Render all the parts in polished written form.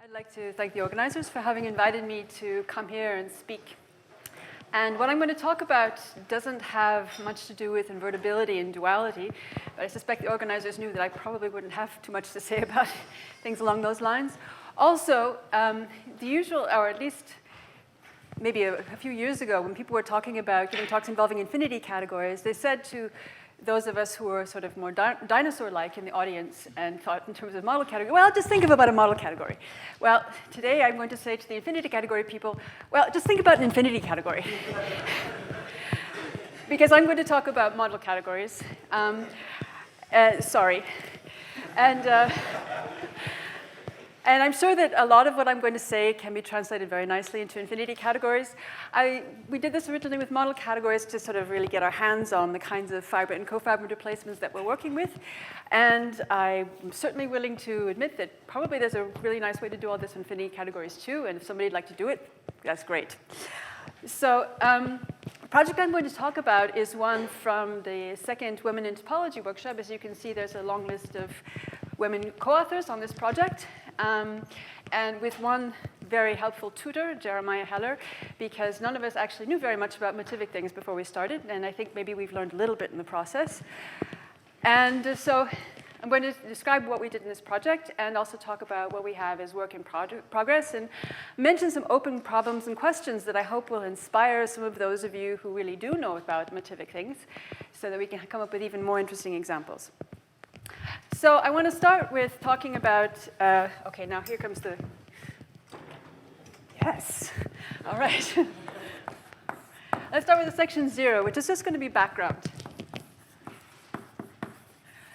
I'd like to thank the organizers for having invited me to come here and speak. And what I'm going to talk about doesn't have much to do with invertibility and duality, but I suspect the organizers knew that I probably wouldn't have too much to say about things along those lines. Also, the usual, or at least maybe a few years ago, when people were talking about giving talks involving infinity categories, they said to those of us who were sort of more dinosaur-like in the audience and thought in terms of model category, well, just think about a model category. Well, today I'm going to say to the infinity category people, well, just think about an infinity category. Because I'm going to talk about model categories. Sorry. And I'm sure that a lot of what I'm going to say can be translated very nicely into infinity categories. We did this originally with model categories to sort of really get our hands on the kinds of fibrate and cofibrate replacements that we're working with. And I'm certainly willing to admit that probably there's a really nice way to do all this in infinity categories too. And if somebody'd like to do it, that's great. So the project I'm going to talk about is one from the second Women in Topology workshop. As you can see, there's a long list of women co-authors on this project. And with one very helpful tutor, Jeremiah Heller, because none of us actually knew very much about Motivic things before we started, and I think maybe we've learned a little bit in the process. And so I'm going to describe what we did in this project and also talk about what we have as work in progress and mention some open problems and questions that I hope will inspire some of those of you who really do know about Motivic things so that we can come up with even more interesting examples. So I want to start with talking about, OK, now here comes the, yes, all right. Let's start with the section 0, which is just going to be background.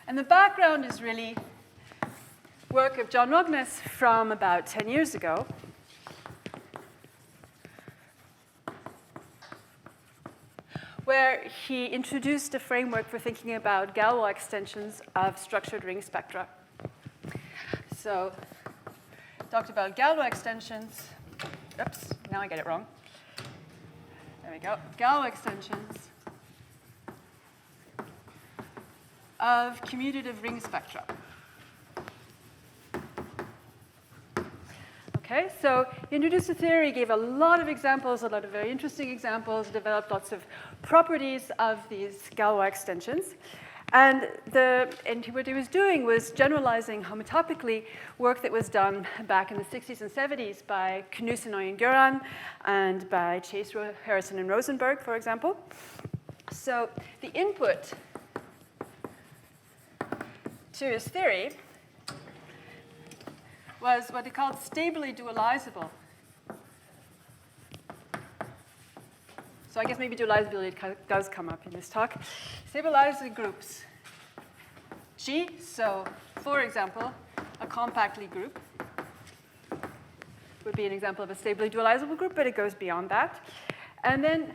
And the background is really work of John Rogness from about 10 years ago. Where he introduced a framework for thinking about Galois extensions of structured ring spectra. So talked about Galois extensions. Oops, now I get it wrong. There we go. Galois extensions of commutative ring spectra. Okay, so he introduced the theory, gave a lot of examples, a lot of very interesting examples, developed lots of properties of these Galois extensions. And what he was doing was generalizing homotopically work that was done back in the 60s and 70s by Knus and Oyen-Guran and by Chase, Harrison, and Rosenberg, for example. So the input to his theory was what he called stably dualizable. So I guess maybe dualizability does come up in this talk. Stabilizing groups G, so for example, a compact Lie group would be an example of a stably dualizable group, but it goes beyond that. And then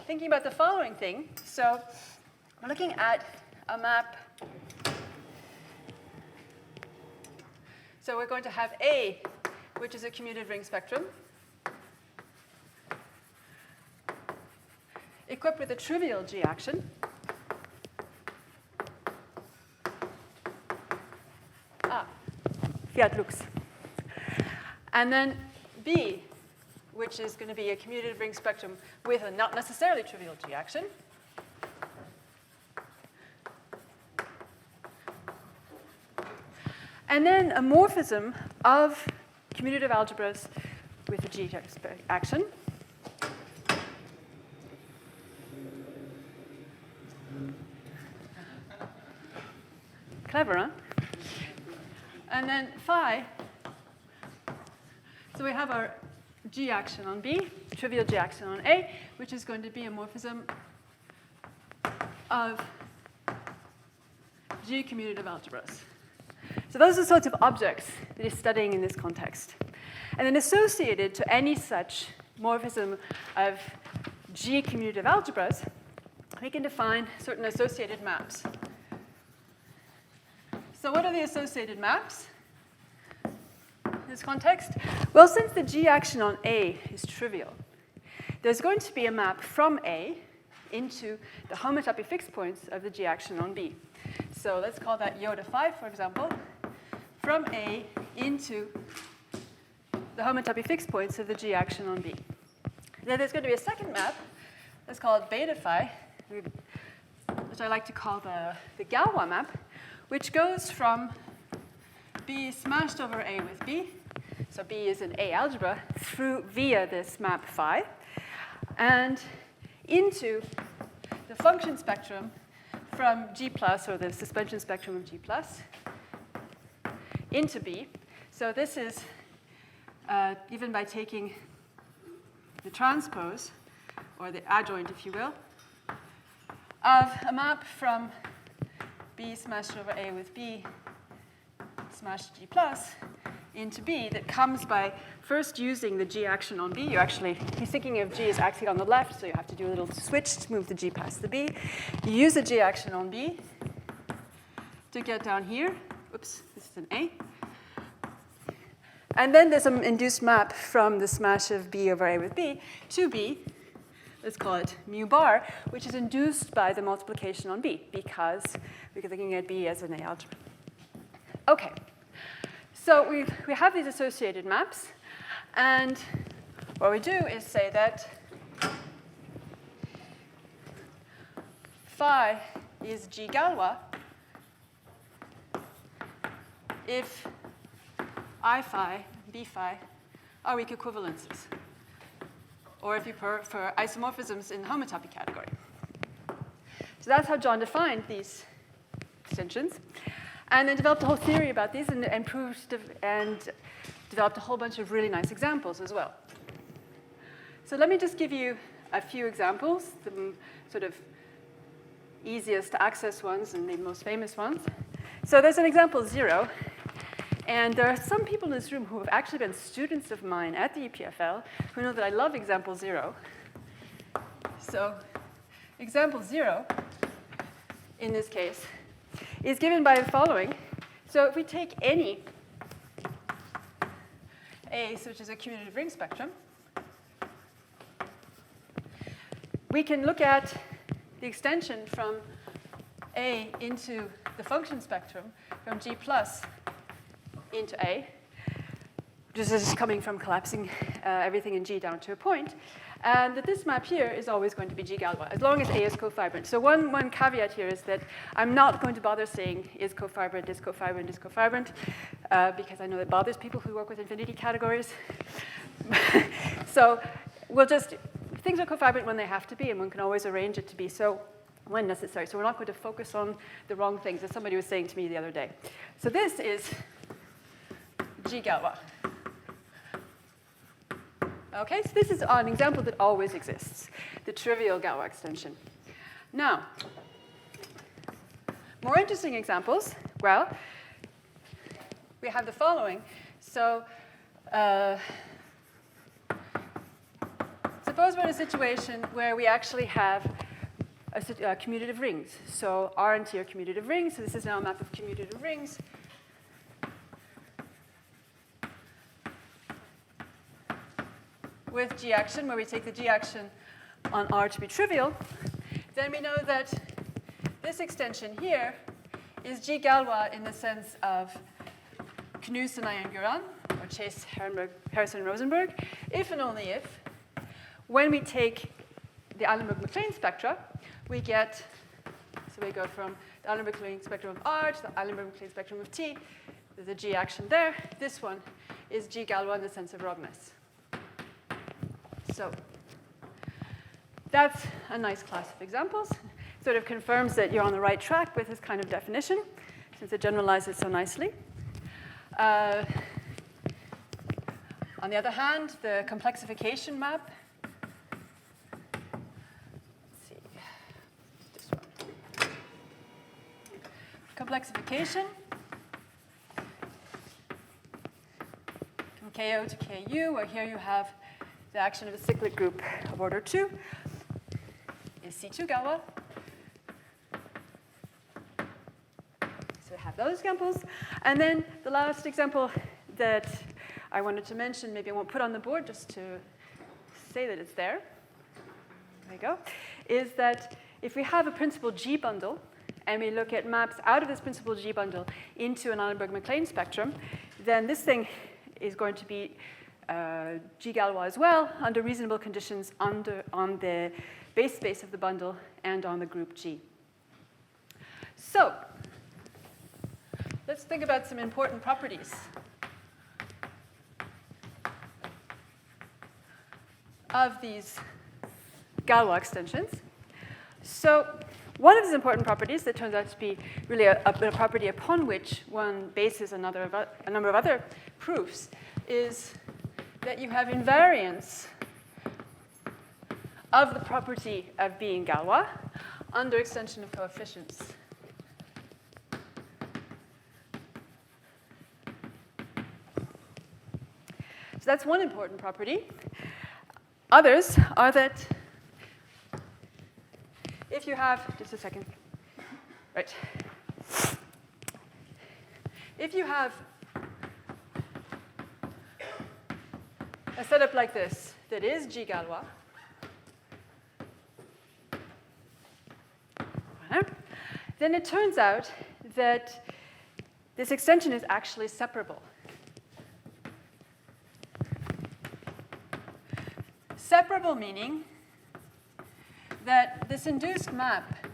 thinking about the following thing, so we're looking at a map. So we're going to have A, which is a commutative ring spectrum, equipped with a trivial G action. Fiat lux. And then B, which is going to be a commutative ring spectrum with a not necessarily trivial G action. And then a morphism of commutative algebras with a G action. Clever, huh? And then phi. So we have our G action on B, trivial G action on A, which is going to be a morphism of G commutative algebras. So those are the sorts of objects that he's studying in this context. And then associated to any such morphism of G commutative algebras, we can define certain associated maps. So what are the associated maps in this context? Well, since the G action on A is trivial, there's going to be a map from A into the homotopy fixed points of the G action on B. So let's call that iota 5, for example, from A into the homotopy fixed points of the G action on B. Then there's going to be a second map that's called beta phi, which I like to call the Galois map, which goes from B smashed over A with B, so B is in A algebra, through via this map phi, and into the function spectrum from G plus, or the suspension spectrum of G plus, into B. So this is given by taking the transpose, or the adjoint, if you will, of a map from B smashed over A with B smashed G plus into B that comes by first using the G action on B. He's thinking of G as acting on the left, so you have to do a little switch to move the G past the B. You use the G action on B to get down here. Oops, this is an A. And then there's an induced map from the smash of B over A with B to B. Let's call it mu bar, which is induced by the multiplication on B, because we're looking at B as an A algebra. OK. So we have these associated maps. And what we do is say that phi is G Galois if I phi, B phi are weak equivalences, or if you prefer, isomorphisms in the homotopy category. So that's how John defined these extensions, and then developed a whole theory about these and developed a whole bunch of really nice examples as well. So let me just give you a few examples, the sort of easiest to access ones and the most famous ones. So there's an example 0. And there are some people in this room who have actually been students of mine at the EPFL who know that I love example 0. So example 0, in this case, is given by the following. So if we take any A, which is a commutative ring spectrum, we can look at the extension from A into the function spectrum from G plus into A. This is coming from collapsing everything in G down to a point. And that this map here is always going to be G Galois, as long as A is cofibrant. So one caveat here is that I'm not going to bother saying is cofibrant, is cofibrant, is cofibrant, because I know that bothers people who work with infinity categories. So we'll just, things are cofibrant when they have to be, and one can always arrange it to be so when necessary. So we're not going to focus on the wrong things, as somebody was saying to me the other day. So this is G Galois. Okay, so this is an example that always exists, the trivial Galois extension. Now, more interesting examples, well, we have the following. So suppose we're in a situation where we actually have commutative rings. So R and T are commutative rings. So this is now a map of commutative rings. With G action, where we take the G action on R to be trivial, then we know that this extension here is G Galois in the sense of Knus and Iron-Guerin, or Chase, Harrison, and Rosenberg, if and only if, when we take the Eilenberg-MacLean spectra, we get, so we go from the Eilenberg-MacLean spectrum of R to the Eilenberg-MacLean spectrum of T. There's a G action there. This one is G Galois in the sense of Rogness. So that's a nice class of examples. Sort of confirms that you're on the right track with this kind of definition, since it generalizes so nicely. On the other hand, the complexification map. Let's see. This one. Complexification from KO to KU, where here you have the action of a cyclic group of order 2 is C2 Galois. So we have those examples. And then the last example that I wanted to mention, maybe I won't put on the board just to say that it's there. There you go. Is that if we have a principal G bundle and we look at maps out of this principal G bundle into an Eilenberg-MacLean spectrum, then this thing is going to be G Galois as well under reasonable conditions on the base space of the bundle and on the group G. So let's think about some important properties of these Galois extensions. So one of these important properties that turns out to be really a property upon which one bases a number of other proofs is that you have invariance of the property of being Galois under extension of coefficients. So that's one important property. Others are that if you have, just a second, right. If you have a setup like this that is G Galois, then it turns out that this extension is actually separable. Separable meaning that this induced map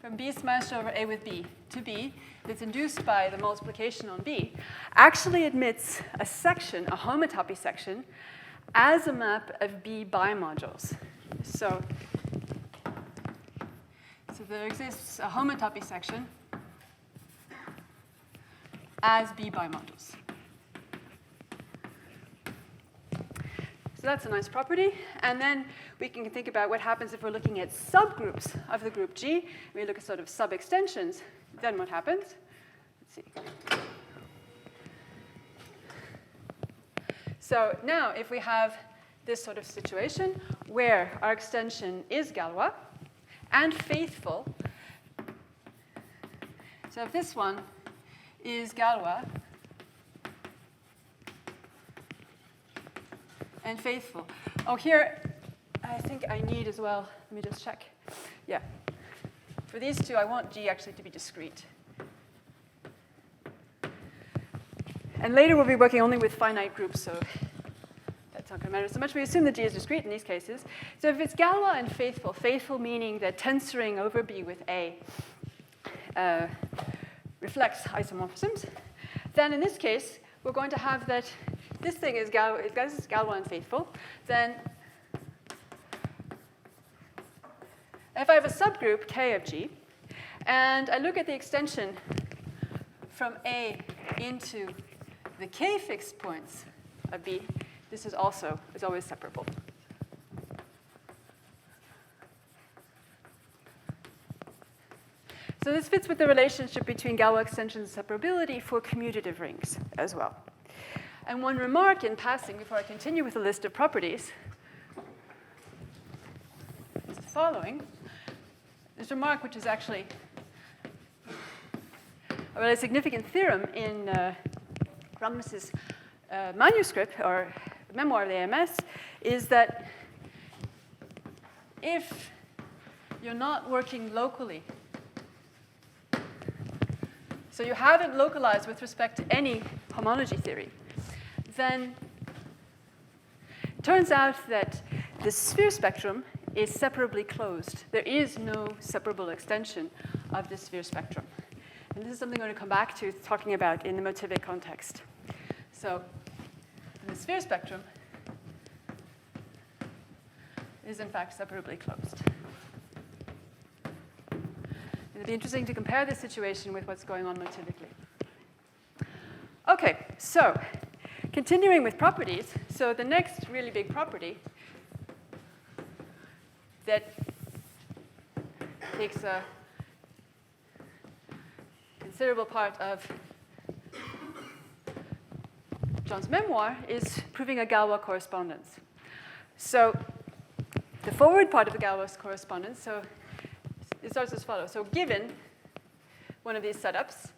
from B smashed over A with B to B that's induced by the multiplication on B actually admits a section, a homotopy section, as a map of B bimodules. So there exists a homotopy section as B bimodules. So that's a nice property. And then we can think about what happens if we're looking at subgroups of the group G. We look at sort of sub-extensions. Then what happens? Let's see. So now if we have this sort of situation where our extension is Galois and faithful, so if this one is Galois and faithful. Oh, here, I think I need as well, let me just check. Yeah. For these two, I want G actually to be discrete. And later we'll be working only with finite groups, so that's not going to matter so much. We assume that G is discrete in these cases. So if it's Galois and faithful, faithful meaning that tensoring over B with A reflects isomorphisms, then in this case, we're going to have that this thing is Galois and faithful. Then if I have a subgroup K of G, and I look at the extension from A into the K fixed points of B, this is always separable. So this fits with the relationship between Galois extensions and separability for commutative rings as well. And one remark in passing before I continue with the list of properties is the following. This remark, which is actually a really significant theorem in Ragnars's manuscript or memoir of the AMS, is that if you're not working locally, so you haven't localized with respect to any homology theory, then it turns out that the sphere spectrum is separably closed. There is no separable extension of the sphere spectrum. And this is something I'm going to come back to talking about in the Motivic context. So the sphere spectrum is in fact separably closed. It'll be interesting to compare this situation with what's going on motivically. Okay, so continuing with properties, so the next really big property that takes a considerable part of John's memoir is proving a Galois correspondence. So the forward part of the Galois correspondence, so it starts as follows. So given one of these setups,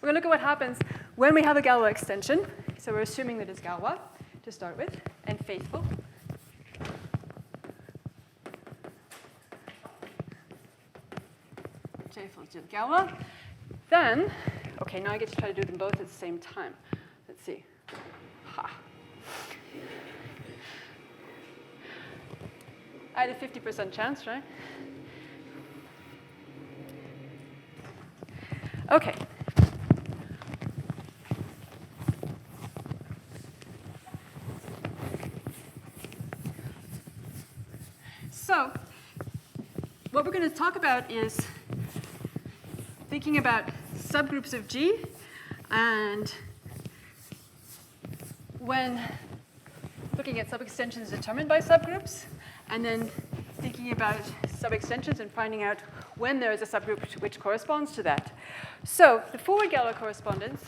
we're going to look at what happens when we have a Galois extension. So we're assuming that it's Galois to start with, and faithful. Faithful to Galois. Then Okay, now I get to try to do them both at the same time. Let's see. Ha. I had a 50% chance, right? Okay. So, what we're going to talk about is thinking about subgroups of G, and when looking at subextensions determined by subgroups, and then thinking about subextensions and finding out when there is a subgroup which corresponds to that. So the forward Galois correspondence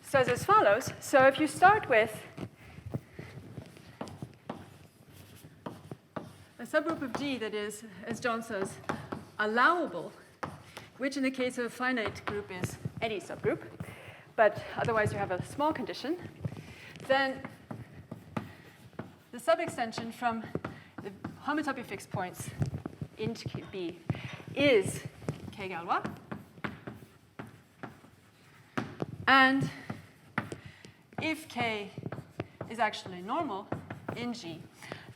says as follows. So if you start with a subgroup of G that is, as John says, allowable, which in the case of a finite group is any subgroup, but otherwise you have a small condition, then the subextension from the homotopy fixed points into B is K Galois. And if K is actually normal in G,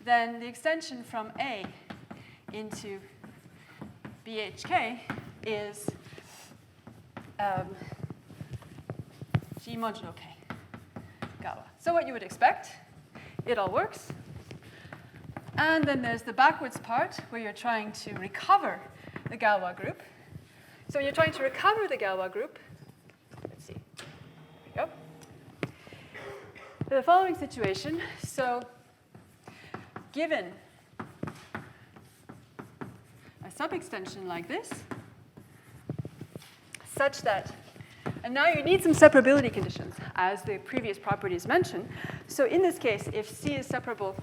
then the extension from A into BHK is G modulo K Galois. So what you would expect, it all works. And then there's the backwards part where you're trying to recover the Galois group. So when you're trying to recover the Galois group, let's see, there we go. The following situation, so given a subextension like this, such that, and now you need some separability conditions, as the previous properties mentioned. So in this case, if C is separable,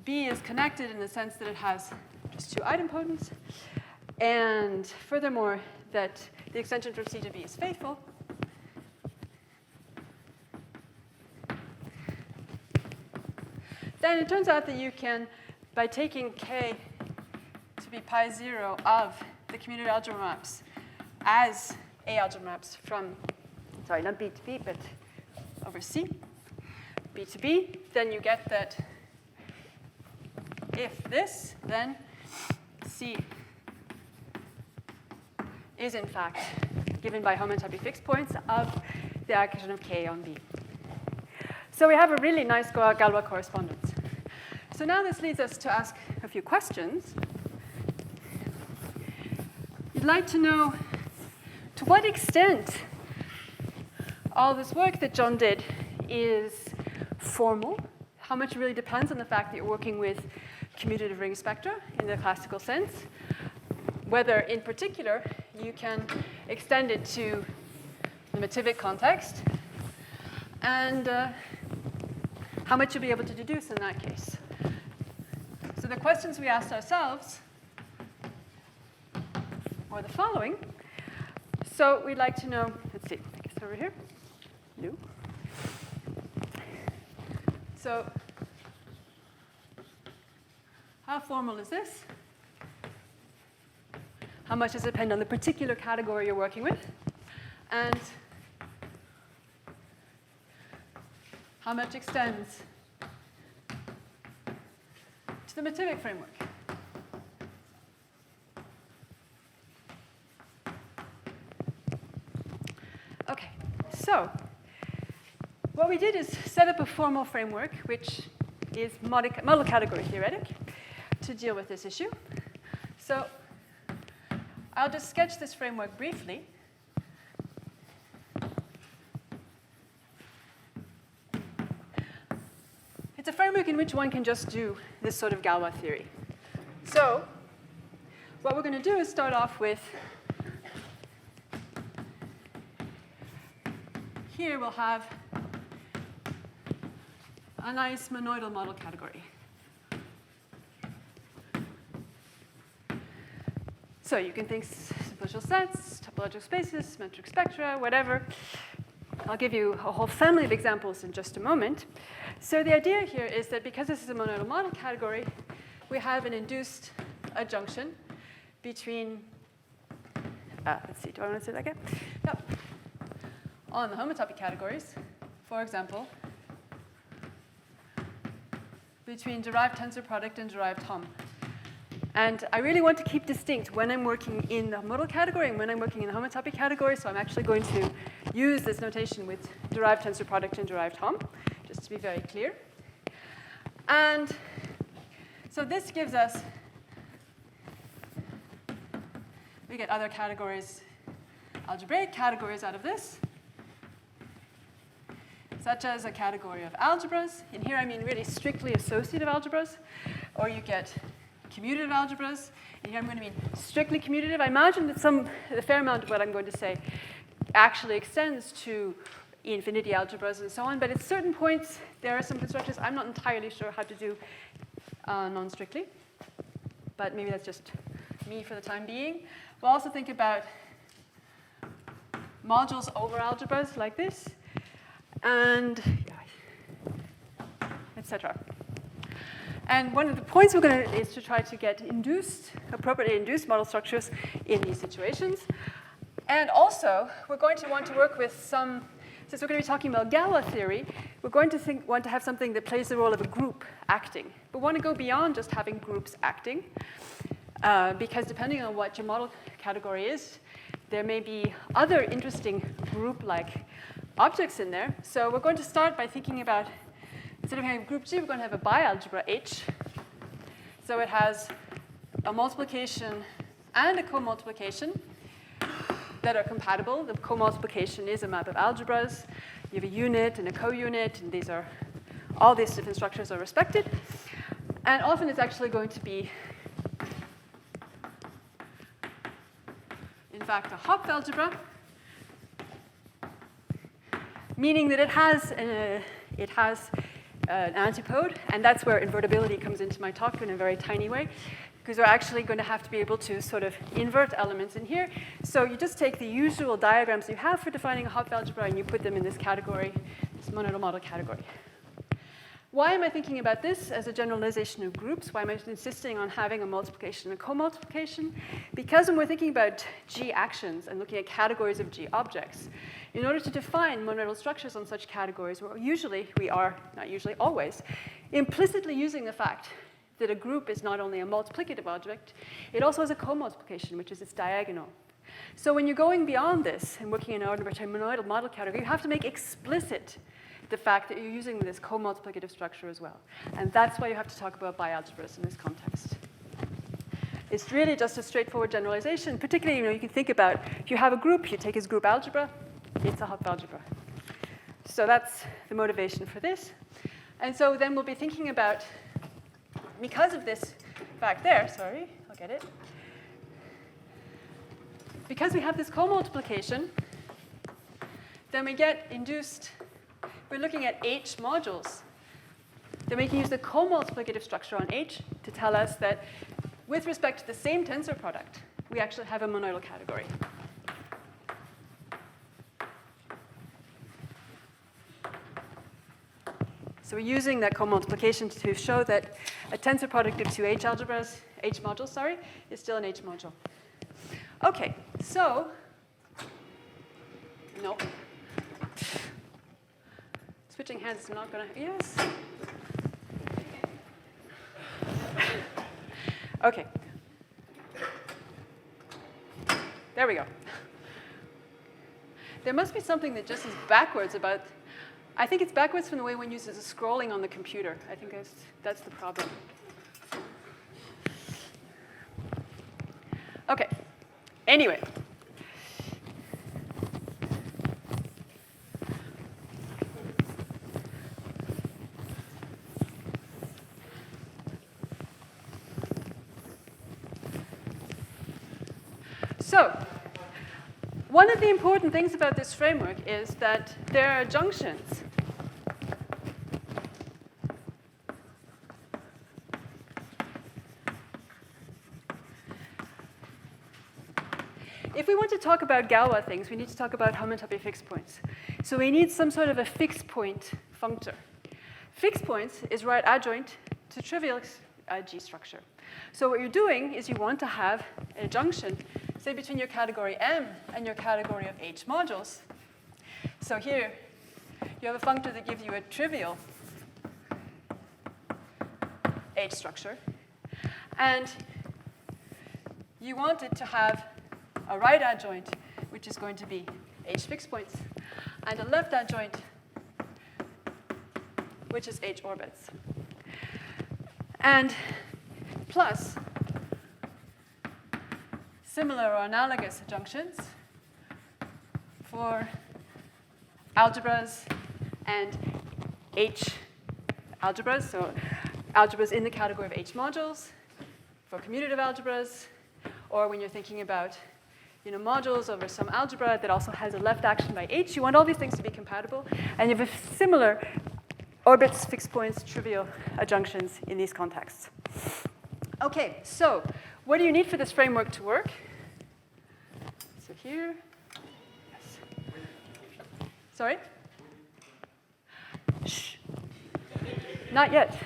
B is connected in the sense that it has just two idempotents, and furthermore, that the extension from C to B is faithful, then it turns out that you can, by taking K to be pi 0 of the commutative algebra maps as A algebra maps from, sorry, not B to B, but over C, B to B, then you get that if this, then C is in fact given by homotopy fixed points of the addition of K on B. So we have a really nice Galois correspondence. So now this leads us to ask a few questions. You'd like to know to what extent all this work that John did is formal, how much really depends on the fact that you're working with commutative ring spectra in the classical sense, whether in particular you can extend it to the Mathematik context, and how much you'll be able to deduce in that case. So the questions we asked ourselves were the following. So we'd like to know, let's see, I guess over here, new. So how formal is this? How much does it depend on the particular category you're working with? And how much extends to the Mathematik framework? Okay, so what we did is set up a formal framework, which is model category theoretic, to deal with this issue. So I'll just sketch this framework briefly. It's a framework in which one can just do this sort of Galois theory. So what we're going to do is start off with, here we'll have a nice monoidal model category. So you can think simplicial sets, topological spaces, symmetric spectra, whatever. I'll give you a whole family of examples in just a moment. So the idea here is that because this is a monodal model category, we have an induced adjunction between, let's see, do I want to say that again? Yep. On the homotopy categories, for example, between derived tensor product and derived hom. And I really want to keep distinct when I'm working in the model category and when I'm working in the homotopy category, so I'm actually going to use this notation with derived tensor product and derived hom, just to be very clear. And so this gives us, we get other categories, algebraic categories out of this, such as a category of algebras. And here I mean really strictly associative algebras, or you get commutative algebras. And here I'm going to mean strictly commutative. I imagine that a fair amount of what I'm going to say actually extends to infinity algebras and so on, but at certain points, there are some constructions I'm not entirely sure how to do non-strictly, but maybe that's just me for the time being. We'll also think about modules over algebras like this, and etc. And one of the points we're going to is to try to get appropriately induced model structures in these situations. And also, we're going to want to work with some, since we're going to be talking about Galois theory, we're going to want to have something that plays the role of a group acting. But want to go beyond just having groups acting, because depending on what your model category is, there may be other interesting group-like objects in there. So we're going to start by thinking about, instead of having group G, we're going to have a bialgebra H. So it has a multiplication and a co-multiplication that are compatible. The co-multiplication is a map of algebras. You have a unit and a co-unit, and all these different structures are respected. And often it's actually going to be, in fact, a Hopf algebra, meaning that it has an antipode, and that's where invertibility comes into my talk in a very tiny way, because we're actually going to have to be able to sort of invert elements in here. So you just take the usual diagrams you have for defining a Hopf algebra, and you put them in this category, this monodal model category. Why am I thinking about this as a generalization of groups? Why am I insisting on having a multiplication and a co-multiplication? Because when we're thinking about G actions and looking at categories of G objects, in order to define monodal structures on such categories, we are, not usually, always, implicitly using the fact that a group is not only a multiplicative object, it also has a co-multiplication, which is its diagonal. So when you're going beyond this and working in an arbitrary monodal model category, you have to make explicit the fact that you're using this co-multiplicative structure as well. And that's why you have to talk about bialgebras in this context. It's really just a straightforward generalization. Particularly, you can think about, if you have a group, you take as group algebra, it's a Hopf algebra. So that's the motivation for this. And so then we'll be thinking about, because of this fact there, sorry, I'll get it. Because we have this co-multiplication, then we get induced, we're looking at H modules. Then we can use the co-multiplicative structure on H to tell us that with respect to the same tensor product, we actually have a monodal category. So we're using that co-multiplication to show that a tensor product of two H modules, is still an H module. Okay, so, no. Switching hands is not going to, yes. Okay. There we go. There must be something that just is backwards about, I think it's backwards from the way one uses the scrolling on the computer. I think that's the problem. Okay. Anyway. So, one of the important things about this framework is that there are junctions. If we want to talk about Galois things, we need to talk about homotopy fixed points. So we need some sort of a fixed point functor. fixed points is right adjoint to trivial G structure. So what you're doing is you want to have a junction, say, between your category M and your category of H modules. So here, you have a functor that gives you a trivial H structure. And you want it to have a right adjoint, which is going to be H fixed points, and a left adjoint, which is H orbits. And plus similar or analogous junctions for algebras and H algebras, so algebras in the category of H modules, for commutative algebras, or when you're thinking about modules over some algebra that also has a left action by H. You want all these things to be compatible, and you have a similar orbits, fixed points, trivial adjunctions in these contexts. Okay, so what do you need for this framework to work? So here, yes. Sorry? Shh. Not yet.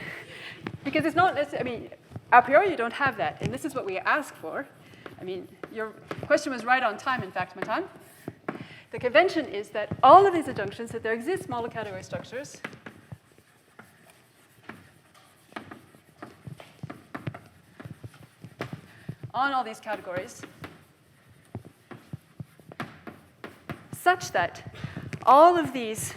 Because it's not necessarily, a priori you don't have that, and this is what we ask for. Your question was right on time, in fact, Matan. The convention is that all of these adjunctions, that there exist model category structures on all these categories such that all of these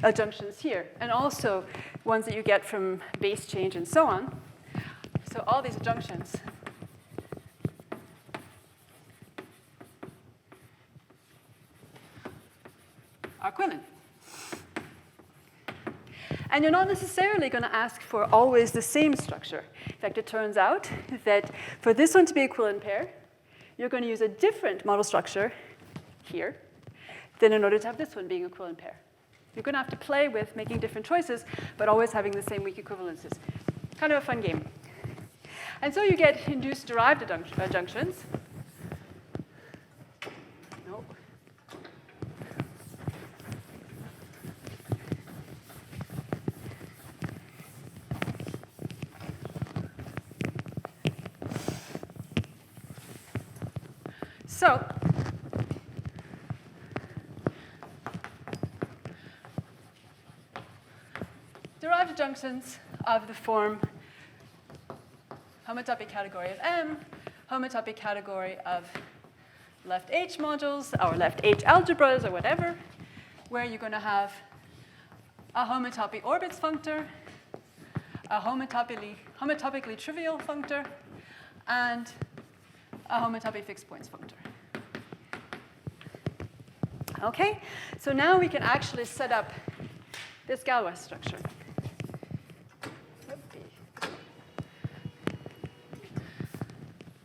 adjunctions here, and also ones that you get from base change and so on, so all these adjunctions are equivalent. And you're not necessarily going to ask for always the same structure. In fact, it turns out that for this one to be equivalent pair, you're going to use a different model structure here than in order to have this one being equivalent pair. You're going to have to play with making different choices, but always having the same weak equivalences. Kind of a fun game. And so you get induced derived adjunctions. Nope. So derived adjunctions of the form homotopic category of M, homotopic category of left H modules, or left H algebras, or whatever, where you're going to have a homotopy orbits functor, a homotopically trivial functor, and a homotopy fixed points functor. Okay, so now we can actually set up this Galois structure.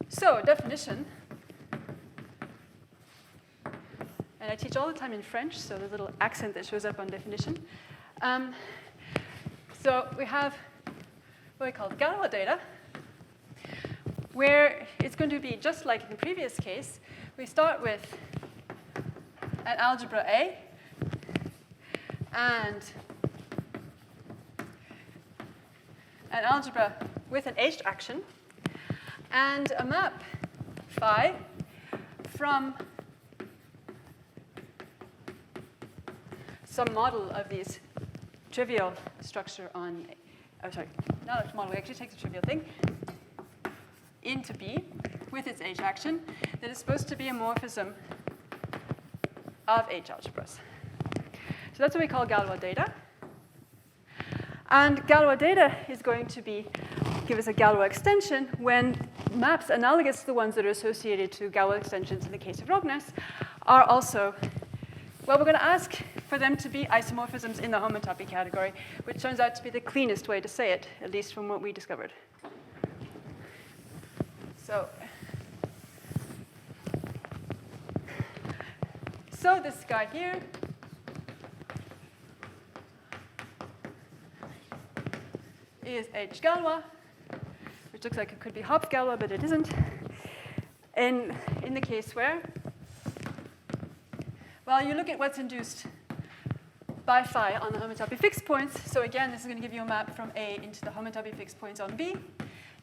So, definition. And I teach all the time in French, so there's a little accent that shows up on definition. So we have what we call Galois data, where it's going to be just like in the previous case. We start with an algebra A and an algebra with an H action and a map phi from some model of these trivial structure on, not a model, we actually take the trivial thing, into B with its H action that is supposed to be a morphism of H algebras. So that's what we call Galois data. And Galois data is going to give us a Galois extension when maps analogous to the ones that are associated to Galois extensions in the case of Rogness are also, well, we're going to ask for them to be isomorphisms in the homotopy category, which turns out to be the cleanest way to say it, at least from what we discovered. So this guy here is H Galois, which looks like it could be Hopf Galois, but it isn't. And in the case where, well, you look at what's induced by phi on the homotopy fixed points. So again, this is going to give you a map from A into the homotopy fixed points on B.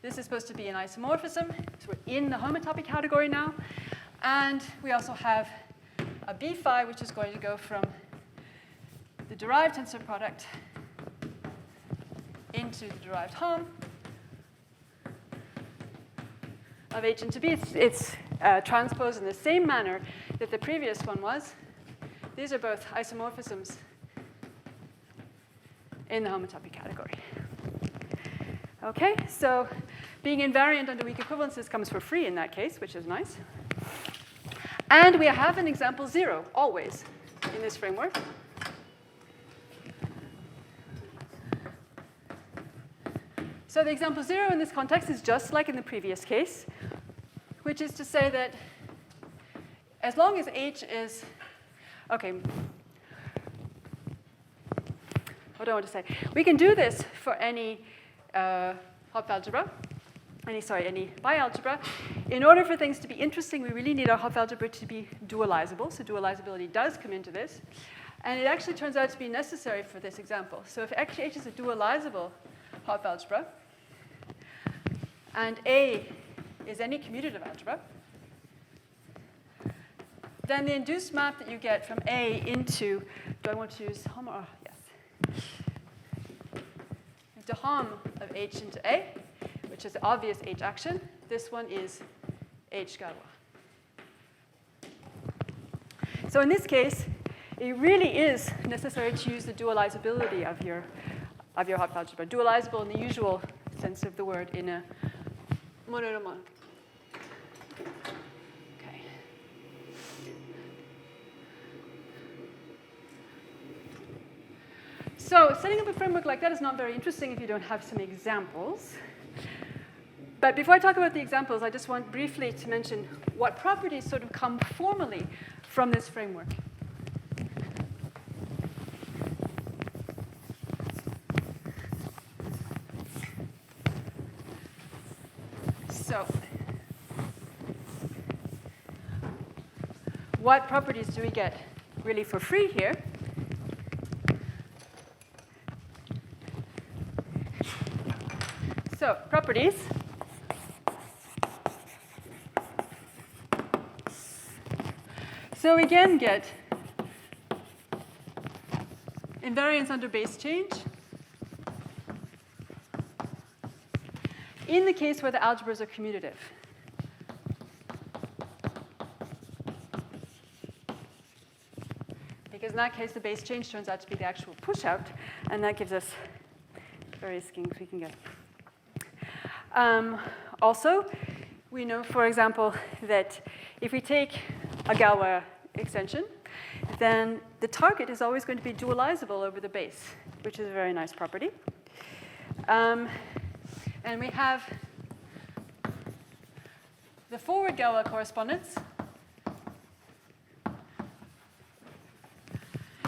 This is supposed to be an isomorphism. So we're in the homotopy category now. And we also have a B phi, which is going to go from the derived tensor product into the derived hom of H into B. It's transposed in the same manner that the previous one was. These are both isomorphisms in the homotopy category. Okay, so being invariant under weak equivalences comes for free in that case, which is nice. And we have an example 0, always, in this framework. So the example 0 in this context is just like in the previous case, which is to say that as long as H is, okay, what do I want to say? We can do this for any Hopf algebra, any bialgebra. In order for things to be interesting, we really need our Hopf algebra to be dualizable. So dualizability does come into this. And it actually turns out to be necessary for this example. So if H is a dualizable Hopf algebra, and A is any commutative algebra, then the induced map that you get from A into, do I want to use hom? Oh, yes. The hom of H into A, which is the obvious H action. This one is H Galois. So in this case, it really is necessary to use the dualizability of your Hopf algebra. Dualizable in the usual sense of the word in a mononomial. Okay. So setting up a framework like that is not very interesting if you don't have some examples. But before I talk about the examples, I just want briefly to mention what properties sort of come formally from this framework. So what properties do we get really for free here? So properties. So we again get invariance under base change in the case where the algebras are commutative. Because in that case, the base change turns out to be the actual push out, and that gives us various schemes we can get. Also, we know, for example, that if we take a Galois extension, then the target is always going to be dualizable over the base, which is a very nice property. And we have the forward Galois correspondence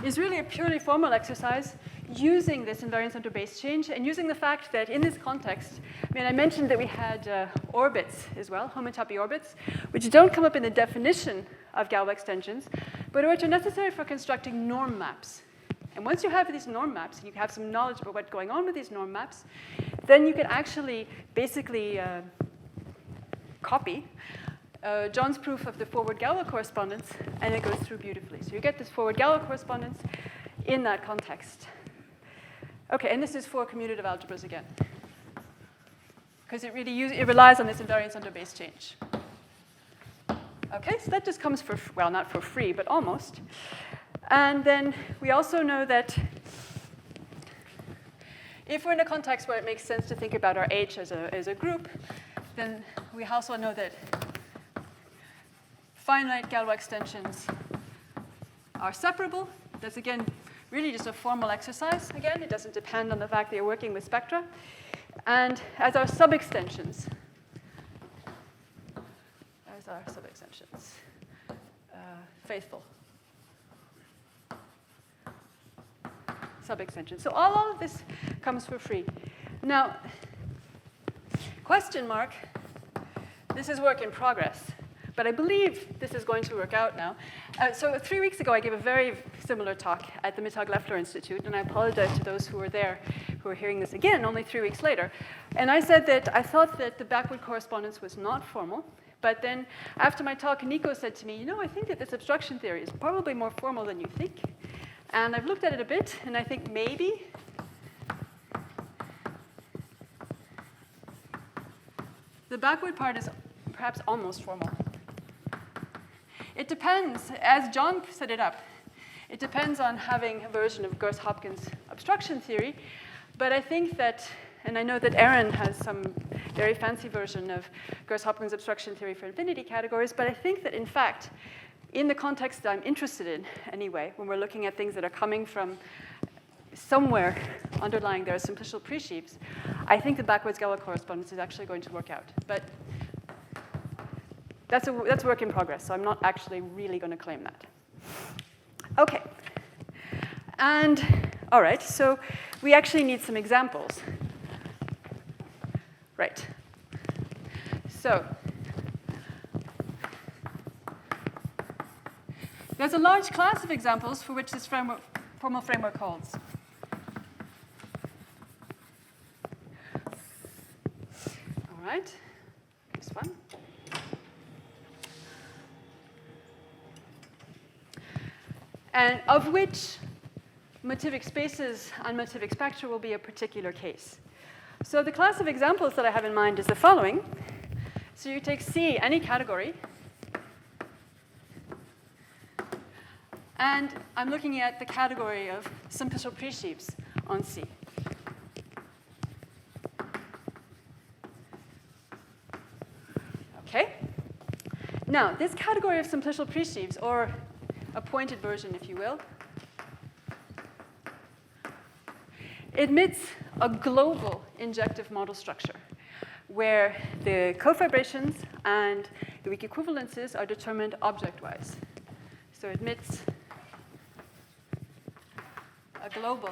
is really a purely formal exercise using this invariance under base change and using the fact that in this context, I mentioned that we had orbits as well, homotopy orbits, which don't come up in the definition of Galois extensions, but which are necessary for constructing norm maps. And once you have these norm maps, and you have some knowledge about what's going on with these norm maps, then you can actually basically copy John's proof of the forward Galois correspondence, and it goes through beautifully. So you get this forward Galois correspondence in that context. Okay, and this is for commutative algebras again, because it relies on this invariance under base change. Okay, so that just comes for, well, not for free, but almost. And then we also know that if we're in a context where it makes sense to think about our H as a group, then we also know that finite Galois extensions are separable. That's, again, really just a formal exercise. Again, it doesn't depend on the fact that you're working with spectra. And as our sub-extensions, faithful sub-extensions. So all of this comes for free. Now, question mark, this is work in progress. But I believe this is going to work out now. So 3 weeks ago, I gave a very similar talk at the Mittag-Leffler Institute, and I apologize to those who were there, who are hearing this again only 3 weeks later. And I said that I thought that the backward correspondence was not formal. But then after my talk, Nico said to me, you know, I think that this obstruction theory is probably more formal than you think. And I've looked at it a bit, and I think maybe the backward part is perhaps almost formal. It depends, as John set it up, it depends on having a version of Gauss-Hopkins obstruction theory. But I think that, and I know that Aaron has some very fancy version of Gauss-Hopkins obstruction theory for infinity categories, but I think that, in fact, in the context that I'm interested in anyway, when we're looking at things that are coming from somewhere underlying their simplicial presheaves, I think the backwards Galois correspondence is actually going to work out. But that's work in progress, so I'm not actually really going to claim that. OK. And all right, so we actually need some examples. Right. So there's a large class of examples for which this formal framework holds. All right, next one. And of which motivic spaces and motivic spectra will be a particular case. So the class of examples that I have in mind is the following. So you take C, any category, and I'm looking at the category of simplicial presheaves on C. OK? Now, this category of simplicial presheaves, or a pointed version, if you will, admits a global injective model structure where the cofibrations and the weak equivalences are determined object-wise. So it admits a global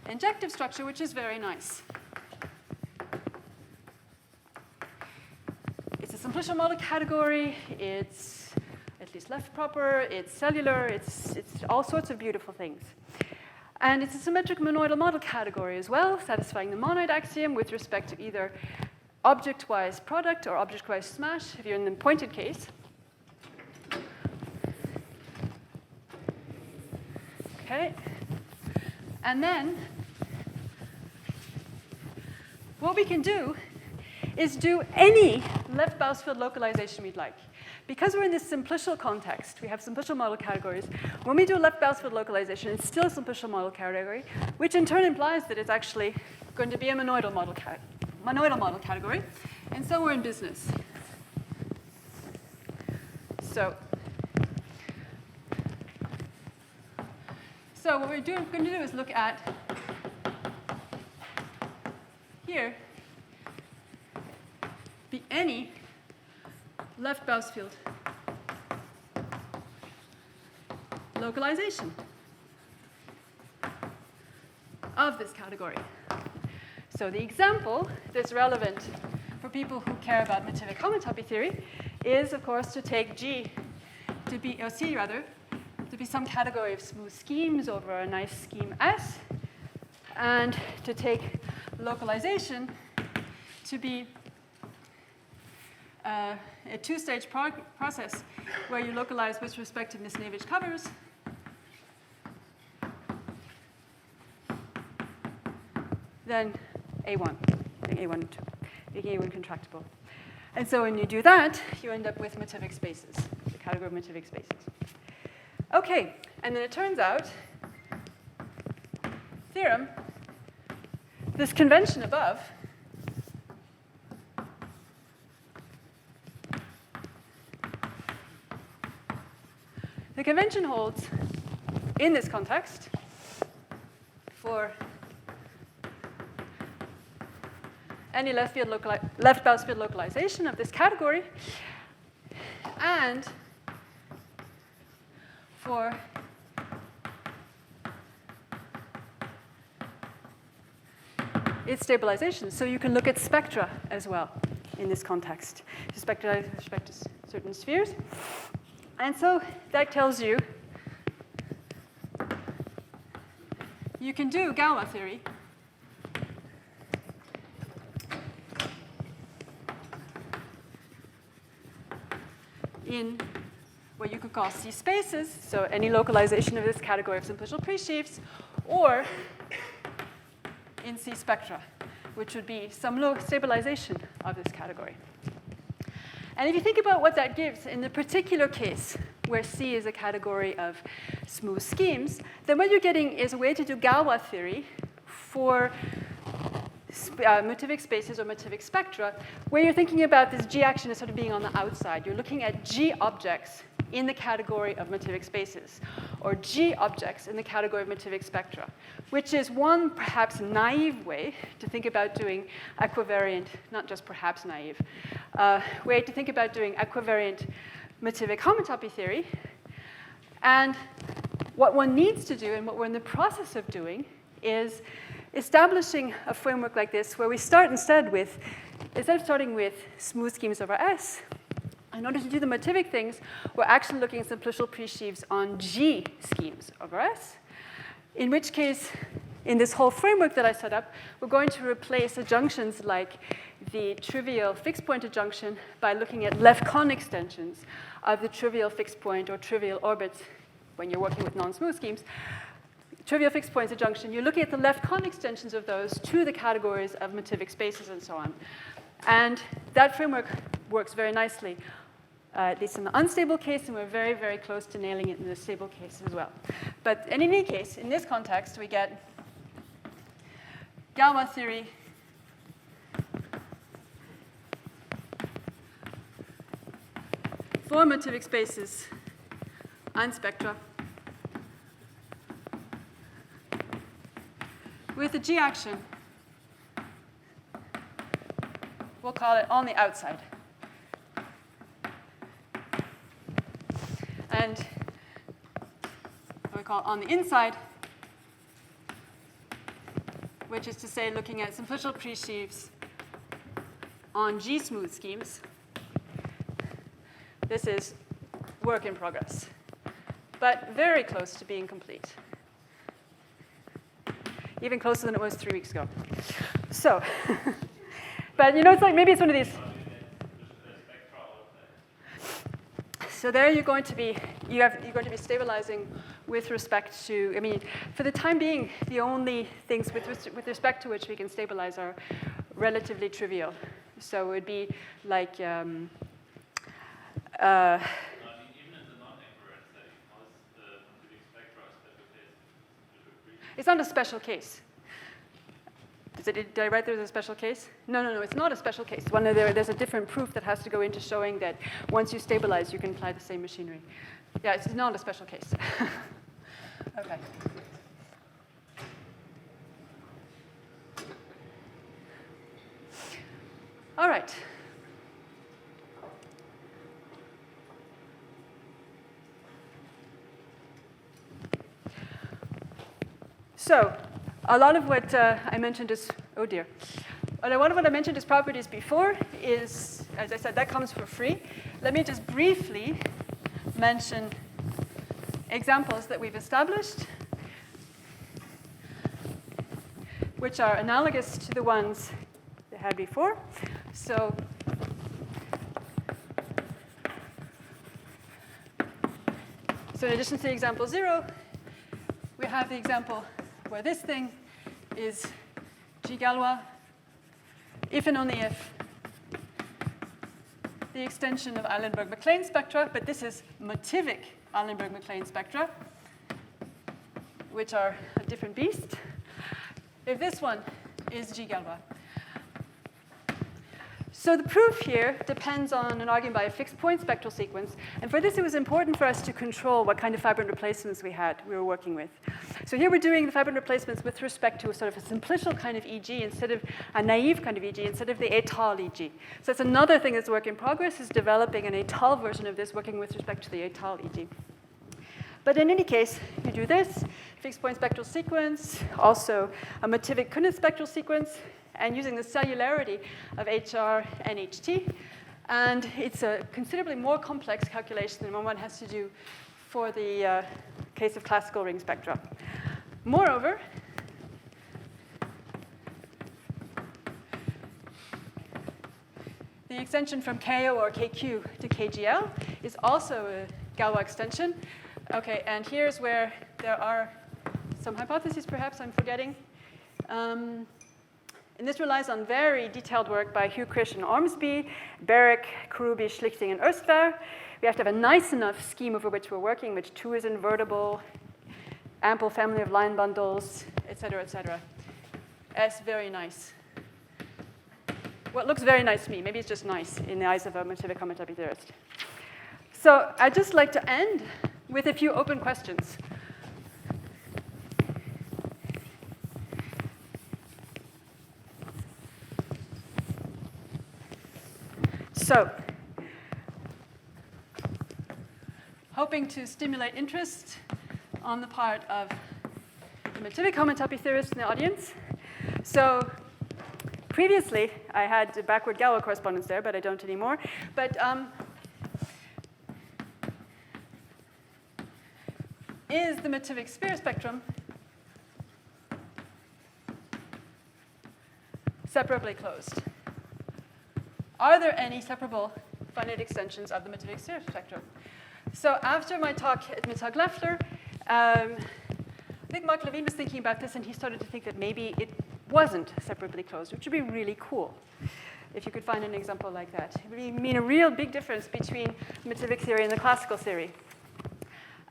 injective structure, which is very nice. It's a simplicial model category. It's at least left proper. It's cellular. It's all sorts of beautiful things. And it's a symmetric monoidal model category as well, satisfying the monoid axiom with respect to either object-wise product or object-wise smash, if you're in the pointed case. OK. And then what we can do is do any left Bausfield localization we'd like. Because we're in this simplicial context, we have simplicial model categories. When we do left Bausfield localization, it's still a simplicial model category, which in turn implies that it's actually going to be a monoidal model category. And so we're in business. So what we're going to do is look at here be any left Bausfield localization of this category. So the example that's relevant for people who care about motivic homotopy theory is, of course, to take G to be, or C rather, to be some category of smooth schemes over a nice scheme S, and to take localization to be a two-stage process where you localize with respect to Misnevich covers. Then A1, A1 and 2, making A1 contractible. And so when you do that, you end up with motivic spaces, the category of motivic spaces. OK, and then it turns out, theorem, this convention above the convention holds in this context for any left Bausfield localization of this category, and for its stabilization. So you can look at spectra as well. in this context, with respect to certain spheres. And so that tells you you can do Galois theory in what you could call C spaces, so any localization of this category of simplicial presheaves, or in C spectra, which would be some low stabilization of this category. And if you think about what that gives in the particular case where C is a category of smooth schemes, then what you're getting is a way to do Galois theory for motivic spaces or motivic spectra, where you're thinking about this G action as sort of being on the outside. You're looking at G objects in the category of motivic spaces, or G objects in the category of motivic spectra, which is one perhaps naive way to think about doing equivariant, not just perhaps naive, way to think about doing equivariant motivic homotopy theory. And what one needs to do, and what we're in the process of doing, is establishing a framework like this where we start instead of starting with smooth schemes over S, in order to do the motivic things, we're actually looking at simplicial presheaves on G schemes over S, in which case, in this whole framework that I set up, we're going to replace adjunctions like the trivial fixed point adjunction by looking at left-con extensions of the trivial fixed point or trivial orbits when you're working with non-smooth schemes. Trivial fixed points adjunction, you're looking at the left-con extensions of those to the categories of motivic spaces and so on. And that framework works very nicely, at least in the unstable case, and we're very, very close to nailing it in the stable case as well. But in any case, in this context, we get Galois theory for motivic spaces on spectra with the G action, we'll call it on the outside. And we call it on the inside, which is to say looking at simplicial presheaves on G smooth schemes. This is work in progress, but very close to being complete. Even closer than it was 3 weeks ago. So, but it's like maybe it's one of these. So there you're going to be stabilizing with respect to, I mean, for the time being, the only things with respect to which we can stabilize are relatively trivial. So it would be like, even in the non-invariant setting, how is the motivic spectra a special case? It's not a special case. Did I write there's a special case? No, it's not a special case. There's a different proof that has to go into showing that once you stabilize, you can apply the same machinery. Yeah, it's not a special case. Okay. All right. So a lot of what I mentioned is, oh dear. A lot of what I mentioned as properties before is, as I said, that comes for free. Let me just briefly mention examples that we've established, which are analogous to the ones they had before. So in addition to the example 0, we have the example where this thing is G Galois if and only if the extension of Eilenberg-MacLane spectra, but this is motivic Eilenberg-MacLane spectra, which are a different beast, if this one is G Galois. So the proof here depends on an argument by a fixed point spectral sequence. And for this, it was important for us to control what kind of fibrant replacements we were working with. So here we're doing the fibrant replacements with respect to a sort of a simplicial kind of EG instead of a naive kind of EG, instead of the étale EG. So that's another thing that's work in progress, is developing an étale version of this, working with respect to the étale EG. But in any case, you do this, fixed point spectral sequence, also a motivic Kunitz spectral sequence, and using the cellularity of HR and HT. And it's a considerably more complex calculation than one has to do for the case of classical ring spectra. Moreover, the extension from KO or KQ to KGL is also a Galois extension. Okay, and here's where there are some hypotheses perhaps I'm forgetting. And this relies on very detailed work by Hugh, Krish, and Ormsby, Berek, Karoubi, Schlichting, and Oestwer. We have to have a nice enough scheme over which we're working, which 2 is invertible, ample family of line bundles, et cetera, et cetera. That's very nice. What looks very nice to me, maybe it's just nice in the eyes of a Motivic homotopy theorist. So I'd just like to end with a few open questions. So, hoping to stimulate interest on the part of the Motivic homotopy theorists in the audience. So, previously, I had a backward Galois correspondence there, but I don't anymore. But is the Motivic sphere spectrum separably closed? Are there any separable finite extensions of the Motivic sphere spectrum? So after my talk at Mittag-Leffler, I think Mark Levine was thinking about this, and he started to think that maybe it wasn't separably closed, which would be really cool if you could find an example like that. It would mean a real big difference between the Motivic theory and the classical theory.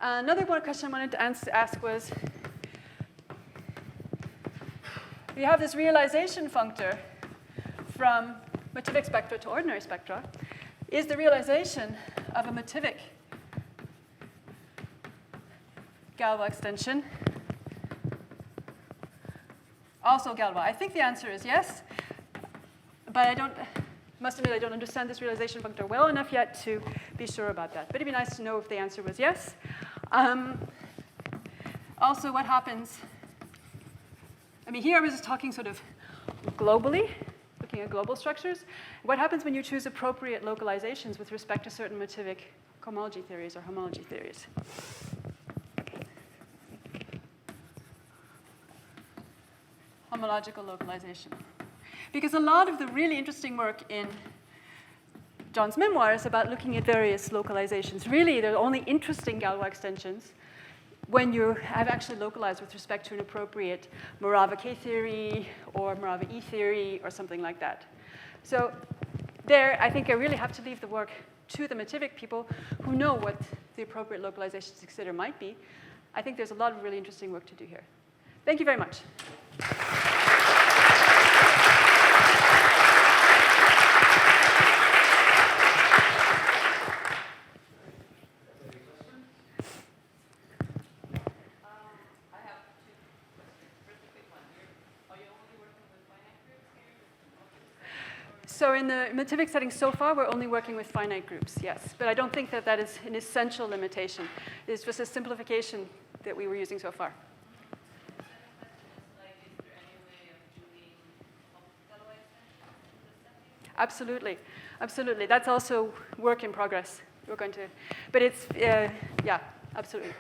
Another one question I wanted to ask was, we have this realization functor from Motivic spectra to ordinary spectra. Is the realization of a Motivic Galois extension also Galois? I think the answer is yes, but I must admit I don't understand this realization functor well enough yet to be sure about that. But it'd be nice to know if the answer was yes. Also, what happens? I mean, here I was just talking sort of globally, looking at global structures. What happens when you choose appropriate localizations with respect to certain Motivic cohomology theories or homology theories? Homological localization. Because a lot of the really interesting work in John's memoirs about looking at various localizations, really they're only interesting Galois extensions when you have actually localized with respect to an appropriate Morava K theory or Morava E theory or something like that. So there, I think I really have to leave the work to the Motivic people who know what the appropriate localizations to consider might be. I think there's a lot of really interesting work to do here. Thank you very much. So in the Motivic setting so far, we're only working with finite groups, yes. But I don't think that that is an essential limitation. It's just a simplification that we were using so far. Absolutely, absolutely. That's also work in progress. We're going to, but it's, yeah, absolutely.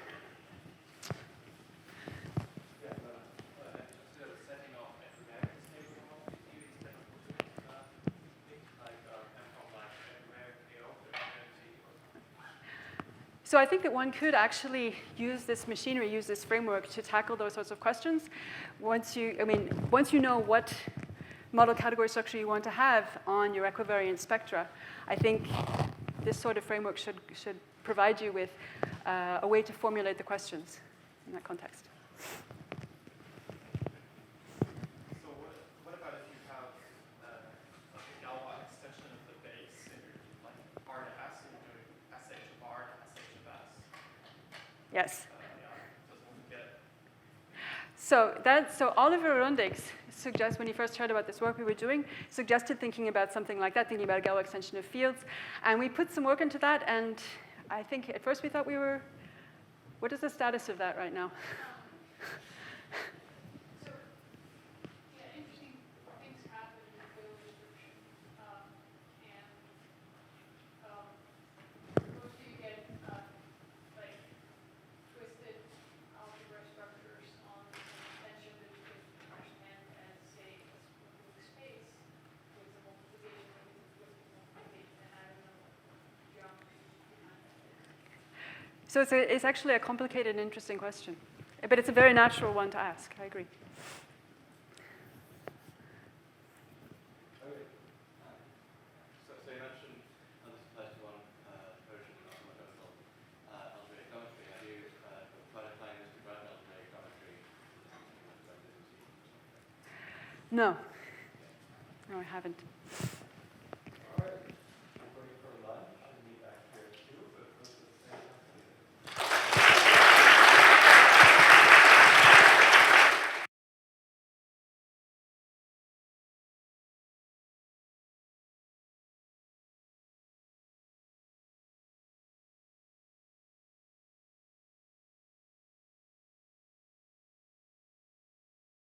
So I think that one could actually use this machinery, use this framework to tackle those sorts of questions. Once you know what model category structure you want to have on your equivariant spectra, I think this sort of framework should provide you with a way to formulate the questions in that context. So what about if you have a Galois extension of the base in like R to S and you're doing SH of R to SH of S? Yes. Doesn't get it. So Oliver Rundig's suggests, when he first heard about this work we were doing, suggested thinking about something like that, thinking about a Galois extension of fields. And we put some work into that, and I think at first we thought we were, what is the status of that right now? So, yeah, interesting things happen. So it's actually a complicated and interesting question. But it's a very natural one to ask, I agree. So you mentioned, and this applies to one version of homotopical algebraic geometry. Have you tried applying this to grand algebraic geometry? No. No, I haven't.